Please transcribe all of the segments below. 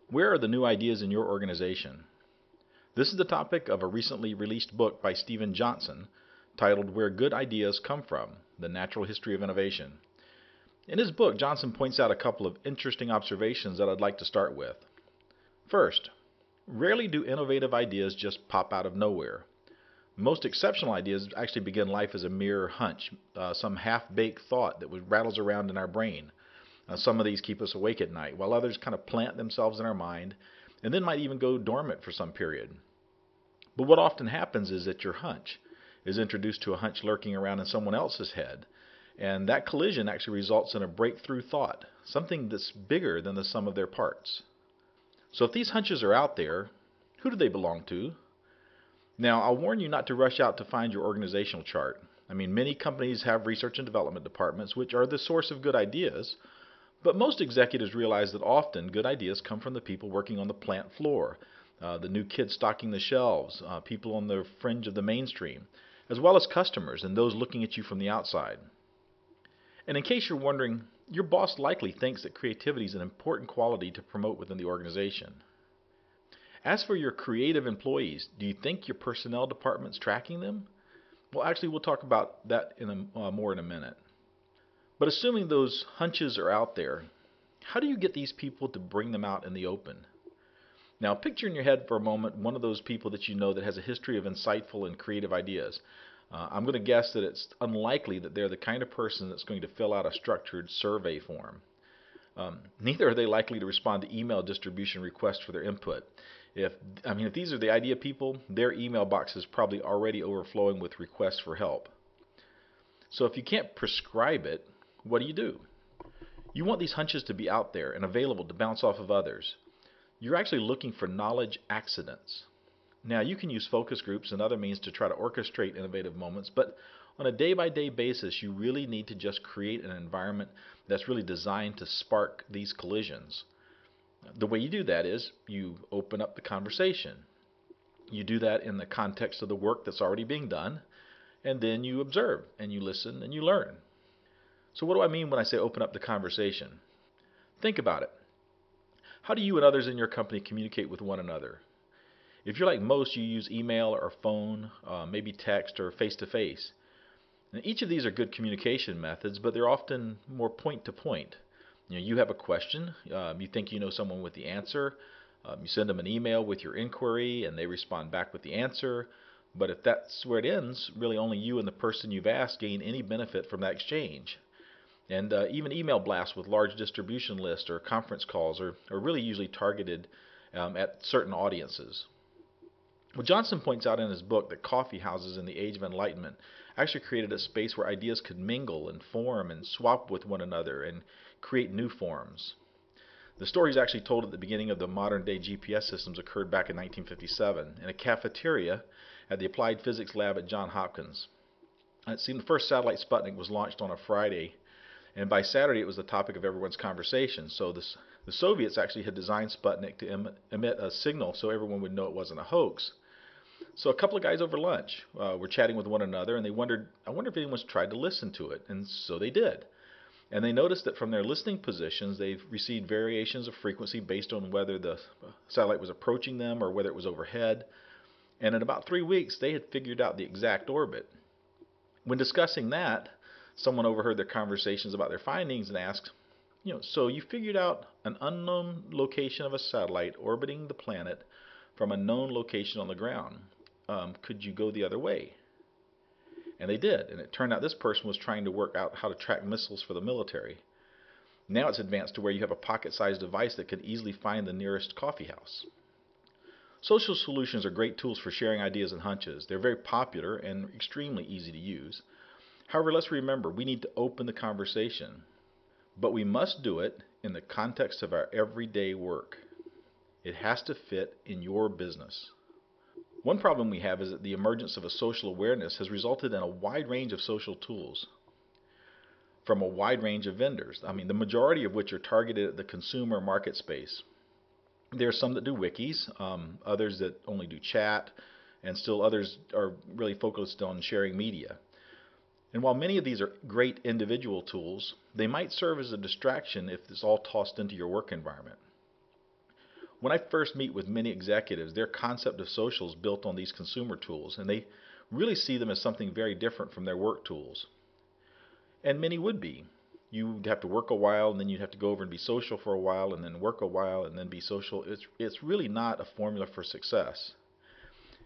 Where are the new ideas in your organization? This is the topic of a recently released book by Stephen Johnson titled Where Good Ideas Come From: The Natural History of Innovation. In his book, Johnson points out a couple of interesting observations that I'd like to start with. First, rarely do innovative ideas just pop out of nowhere. Most exceptional ideas actually begin life as a mere hunch, some half-baked thought that rattles around in our brain. Some of these keep us awake at night, while others kind of plant themselves in our mind and then might even go dormant for some period. But what often happens is that your hunch is introduced to a hunch lurking around in someone else's head, and that collision actually results in a breakthrough thought, something that's bigger than the sum of their parts. So if these hunches are out there, who do they belong to? Now, I'll warn you not to rush out to find your organizational chart. Many companies have research and development departments, which are the source of good ideas, but most executives realize that often good ideas come from the people working on the plant floor, the new kids stocking the shelves, people on the fringe of the mainstream, as well as customers and those looking at you from the outside. And in case you're wondering, your boss likely thinks that creativity is an important quality to promote within the organization. As for your creative employees, do you think your personnel department's tracking them? Well, actually, we'll talk about that more in a minute. But assuming those hunches are out there, how do you get these people to bring them out in the open? Now, picture in your head for a moment one of those people that you know that has a history of insightful and creative ideas. I'm going to guess that it's unlikely that they're the kind of person that's going to fill out a structured survey form. Neither are they likely to respond to email distribution requests for their input. If these are the idea people, their email box is probably already overflowing with requests for help. So if you can't prescribe it, what do? You want these hunches to be out there and available to bounce off of others. You're actually looking for knowledge accidents. Now, you can use focus groups and other means to try to orchestrate innovative moments, but on a day-by-day basis, you really need to just create an environment that's really designed to spark these collisions. The way you do that is you open up the conversation. You do that in the context of the work that's already being done, and then you observe and you listen and you learn. So what do I mean when I say open up the conversation? Think about it. How do you and others in your company communicate with one another? If you're like most, you use email or phone, maybe text or face-to-face. And each of these are good communication methods, but they're often more point-to-point. You have a question, you think you know someone with the answer, you send them an email with your inquiry and they respond back with the answer. But if that's where it ends, really only you and the person you've asked gain any benefit from that exchange. And even email blasts with large distribution lists or conference calls are really usually targeted at certain audiences. Well, Johnson points out in his book that coffee houses in the Age of Enlightenment actually created a space where ideas could mingle and form and swap with one another and create new forms. The story is actually told at the beginning of the modern-day GPS systems occurred back in 1957 in a cafeteria at the Applied Physics Lab at Johns Hopkins. It seemed the first satellite Sputnik was launched on a Friday, and by Saturday it was the topic of everyone's conversation. So the Soviets actually had designed Sputnik to emit a signal so everyone would know it wasn't a hoax. So a couple of guys over lunch were chatting with one another, and they wondered, I wonder if anyone's tried to listen to it. And so they did. And they noticed that from their listening positions, they've received variations of frequency based on whether the satellite was approaching them or whether it was overhead. And in about 3 weeks, they had figured out the exact orbit. When discussing that, someone overheard their conversations about their findings and asked, so you figured out an unknown location of a satellite orbiting the planet from a known location on the ground. Could you go the other way? And they did, and it turned out this person was trying to work out how to track missiles for the military. Now it's advanced to where you have a pocket-sized device that can easily find the nearest coffee house. Social solutions are great tools for sharing ideas and hunches. They're very popular and extremely easy to use. However, let's remember, we need to open the conversation. But we must do it in the context of our everyday work. It has to fit in your business. One problem we have is that the emergence of a social awareness has resulted in a wide range of social tools from a wide range of vendors. The majority of which are targeted at the consumer market space. There are some that do wikis, others that only do chat, and still others are really focused on sharing media. And while many of these are great individual tools, they might serve as a distraction if it's all tossed into your work environment. When I first meet with many executives, their concept of social is built on these consumer tools, and they really see them as something very different from their work tools. And many would be. You'd have to work a while, and then you'd have to go over and be social for a while, and then work a while, and then be social. It's really not a formula for success.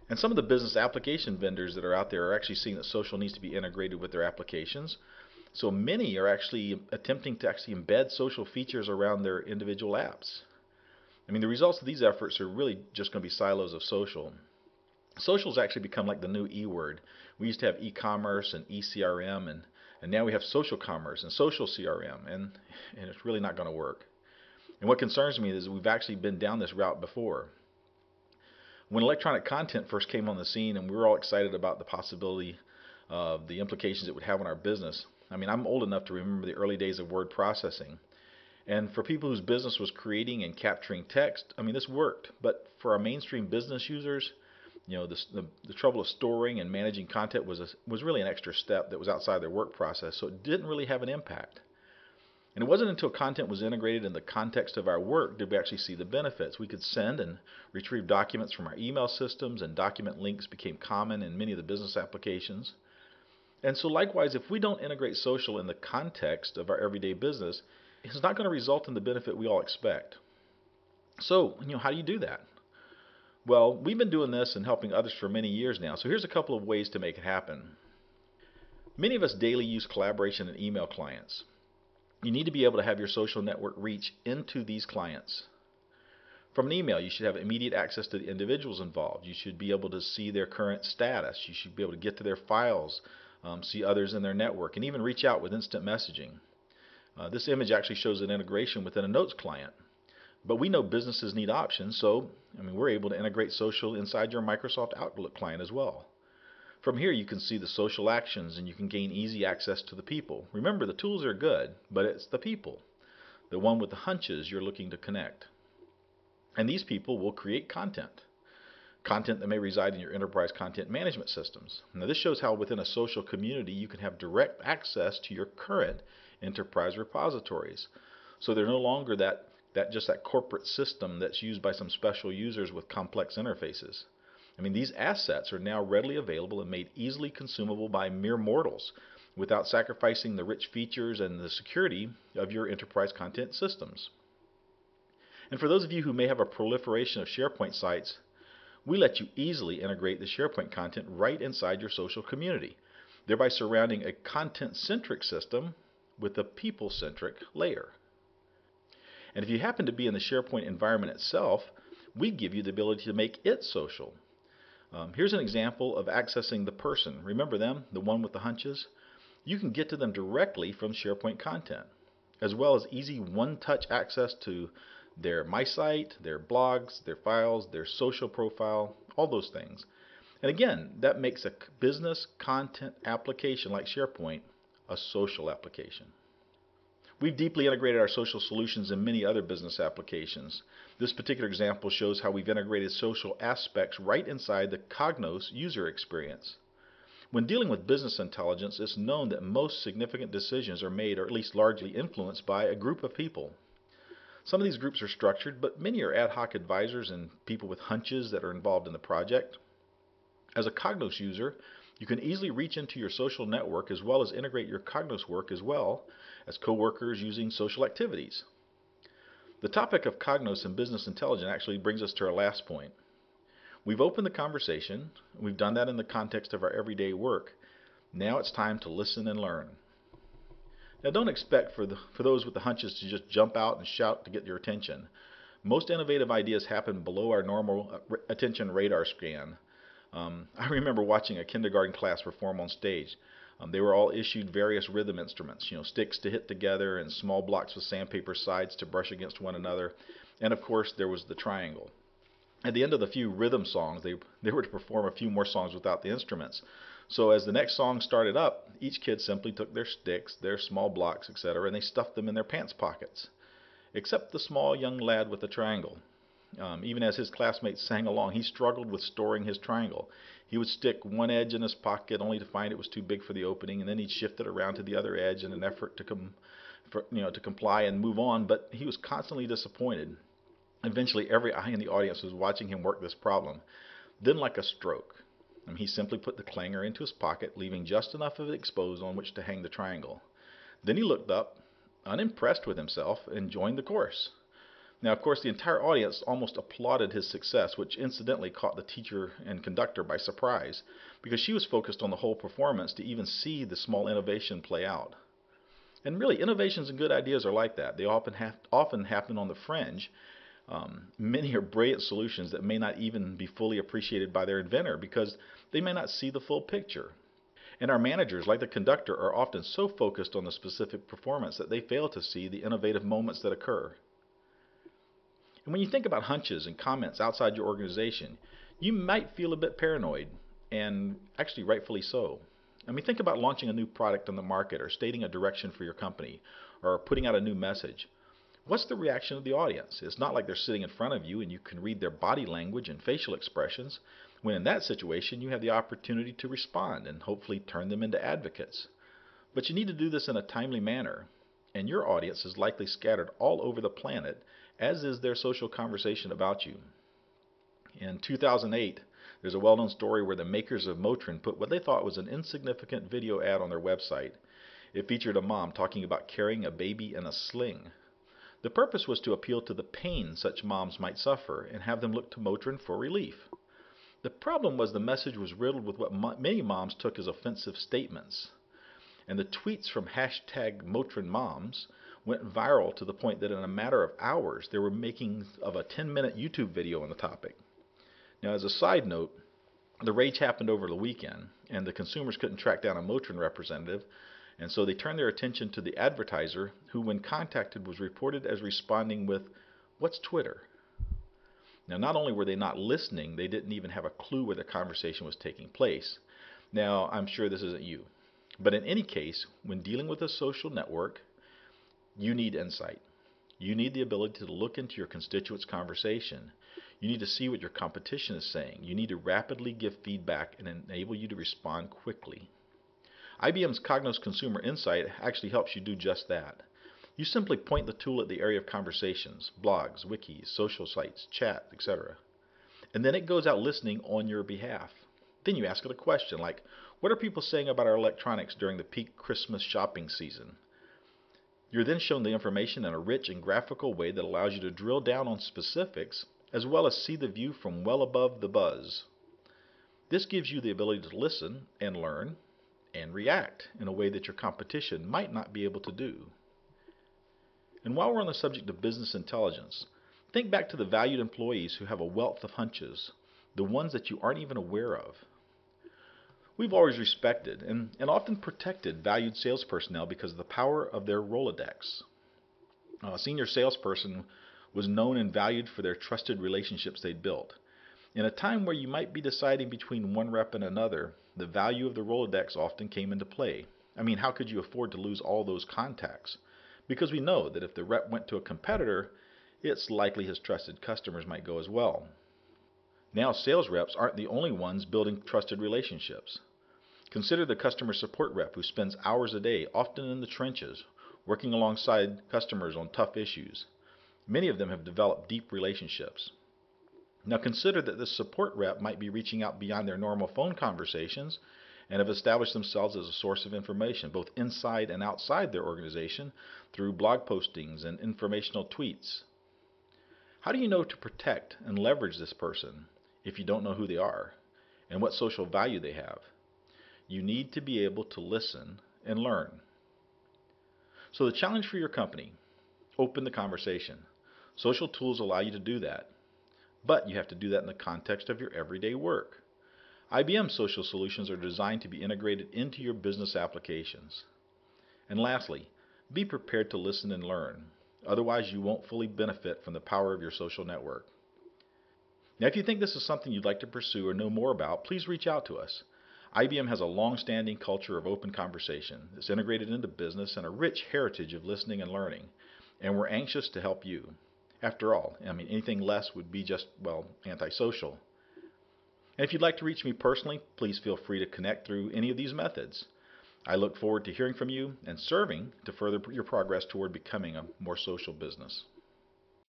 And some of the business application vendors that are out there are actually seeing that social needs to be integrated with their applications. So many are actually attempting to actually embed social features around their individual apps. I mean, the results of these efforts are really just going to be silos of social. Social's actually become like the new E-word. We used to have e-commerce and e-CRM, and now we have social commerce and social CRM, and it's really not going to work. And what concerns me is we've actually been down this route before. When electronic content first came on the scene and we were all excited about the possibility of the implications it would have on our business, I mean, I'm old enough to remember the early days of word processing. And for people whose business was creating and capturing text, I mean, this worked. But for our mainstream business users, the trouble of storing and managing content was really an extra step that was outside their work process, so it didn't really have an impact. And it wasn't until content was integrated in the context of our work did we actually see the benefits. We could send and retrieve documents from our email systems, and document links became common in many of the business applications. And so likewise, if we don't integrate social in the context of our everyday business, it's not going to result in the benefit we all expect. So, how do you do that? Well, we've been doing this and helping others for many years now, so here's a couple of ways to make it happen. Many of us daily use collaboration and email clients. You need to be able to have your social network reach into these clients. From an email, you should have immediate access to the individuals involved. You should be able to see their current status. You should be able to get to their files, see others in their network, and even reach out with instant messaging. This image actually shows an integration within a notes client. But we know businesses need options, so we're able to integrate social inside your Microsoft Outlook client as well. From here you can see the social actions and you can gain easy access to the people. Remember, the tools are good, but it's the people, the one with the hunches, you're looking to connect. And these people will create content that may reside in your enterprise content management systems. Now this shows how within a social community you can have direct access to your current enterprise repositories. So they're no longer that corporate system that's used by some special users with complex interfaces. These assets are now readily available and made easily consumable by mere mortals without sacrificing the rich features and the security of your enterprise content systems. And for those of you who may have a proliferation of SharePoint sites, we let you easily integrate the SharePoint content right inside your social community, thereby surrounding a content-centric system with a people-centric layer. And if you happen to be in the SharePoint environment itself, we give you the ability to make it social. Here's an example of accessing the person. Remember them, the one with the hunches? You can get to them directly from SharePoint content, as well as easy one-touch access to their My Site, their blogs, their files, their social profile, all those things. And again, that makes a business content application like SharePoint a social application. We've deeply integrated our social solutions in many other business applications. This particular example shows how we've integrated social aspects right inside the Cognos user experience. When dealing with business intelligence, it's known that most significant decisions are made, or at least largely influenced, by a group of people. Some of these groups are structured, but many are ad hoc advisors and people with hunches that are involved in the project. As a Cognos user, you can easily reach into your social network as well as integrate your Cognos work as well as coworkers using social activities. The topic of Cognos and business intelligence actually brings us to our last point. We've opened the conversation. We've done that in the context of our everyday work. Now it's time to listen and learn. Now don't expect for those with the hunches to just jump out and shout to get your attention. Most innovative ideas happen below our normal attention radar scan. I remember watching a kindergarten class perform on stage. They were all issued various rhythm instruments, sticks to hit together and small blocks with sandpaper sides to brush against one another. And of course there was the triangle. At the end of the few rhythm songs, they were to perform a few more songs without the instruments. So as the next song started up, each kid simply took their sticks, their small blocks, etc., and they stuffed them in their pants pockets. Except the small young lad with the triangle. Even as his classmates sang along, he struggled with storing his triangle. He would stick one edge in his pocket only to find it was too big for the opening, and then he'd shift it around to the other edge in an effort to comply and move on, but he was constantly disappointed. Eventually, every eye in the audience was watching him work this problem. Then, like a stroke, he simply put the clanger into his pocket, leaving just enough of it exposed on which to hang the triangle. Then he looked up, unimpressed with himself, and joined the course. Now, of course, the entire audience almost applauded his success, which incidentally caught the teacher and conductor by surprise, because she was focused on the whole performance to even see the small innovation play out. And really, innovations and good ideas are like that. They often happen on the fringe. Many are brilliant solutions that may not even be fully appreciated by their inventor because they may not see the full picture. And our managers, like the conductor, are often so focused on the specific performance that they fail to see the innovative moments that occur. And when you think about hunches and comments outside your organization, you might feel a bit paranoid, and actually rightfully so. Think about launching a new product on the market or stating a direction for your company or putting out a new message. What's the reaction of the audience? It's not like they're sitting in front of you and you can read their body language and facial expressions, when in that situation you have the opportunity to respond and hopefully turn them into advocates. But you need to do this in a timely manner, and your audience is likely scattered all over the planet, as is their social conversation about you. In 2008, there's a well-known story where the makers of Motrin put what they thought was an insignificant video ad on their website. It featured a mom talking about carrying a baby in a sling. The purpose was to appeal to the pain such moms might suffer and have them look to Motrin for relief. The problem was the message was riddled with what many moms took as offensive statements. And the tweets from hashtag Motrin Moms went viral to the point that in a matter of hours they were making of a 10-minute YouTube video on the topic. Now, as a side note, the rage happened over the weekend, and the consumers couldn't track down a Motrin representative, and so they turned their attention to the advertiser, who, when contacted, was reported as responding with, "What's Twitter?" Now, not only were they not listening, they didn't even have a clue where the conversation was taking place. Now, I'm sure this isn't you. But in any case, when dealing with a social network, you need insight. You need the ability to look into your constituents' conversation. You need to see what your competition is saying. You need to rapidly give feedback and enable you to respond quickly. IBM's Cognos Consumer Insight actually helps you do just that. You simply point the tool at the area of conversations, blogs, wikis, social sites, chat, etc. And then it goes out listening on your behalf. Then you ask it a question like, what are people saying about our electronics during the peak Christmas shopping season? You're then shown the information in a rich and graphical way that allows you to drill down on specifics as well as see the view from well above the buzz. This gives you the ability to listen and learn and react in a way that your competition might not be able to do. And while we're on the subject of business intelligence, think back to the valued employees who have a wealth of hunches, the ones that you aren't even aware of. We've always respected and often protected valued sales personnel because of the power of their Rolodex. A senior salesperson was known and valued for their trusted relationships they'd built. In a time where you might be deciding between one rep and another, the value of the Rolodex often came into play. How could you afford to lose all those contacts? Because we know that if the rep went to a competitor, it's likely his trusted customers might go as well. Now, sales reps aren't the only ones building trusted relationships. Consider the customer support rep who spends hours a day, often in the trenches, working alongside customers on tough issues. Many of them have developed deep relationships. Now consider that this support rep might be reaching out beyond their normal phone conversations and have established themselves as a source of information, both inside and outside their organization, through blog postings and informational tweets. How do you know to protect and leverage this person if you don't know who they are and what social value they have? You need to be able to listen and learn. So the challenge for your company, open the conversation. Social tools allow you to do that, but you have to do that in the context of your everyday work. IBM social solutions are designed to be integrated into your business applications. And lastly, be prepared to listen and learn. Otherwise, you won't fully benefit from the power of your social network. Now, if you think this is something you'd like to pursue or know more about, please reach out to us. IBM has a long-standing culture of open conversation that's integrated into business and a rich heritage of listening and learning, and we're anxious to help you. After all, anything less would be just, antisocial. And if you'd like to reach me personally, please feel free to connect through any of these methods. I look forward to hearing from you and serving to further your progress toward becoming a more social business.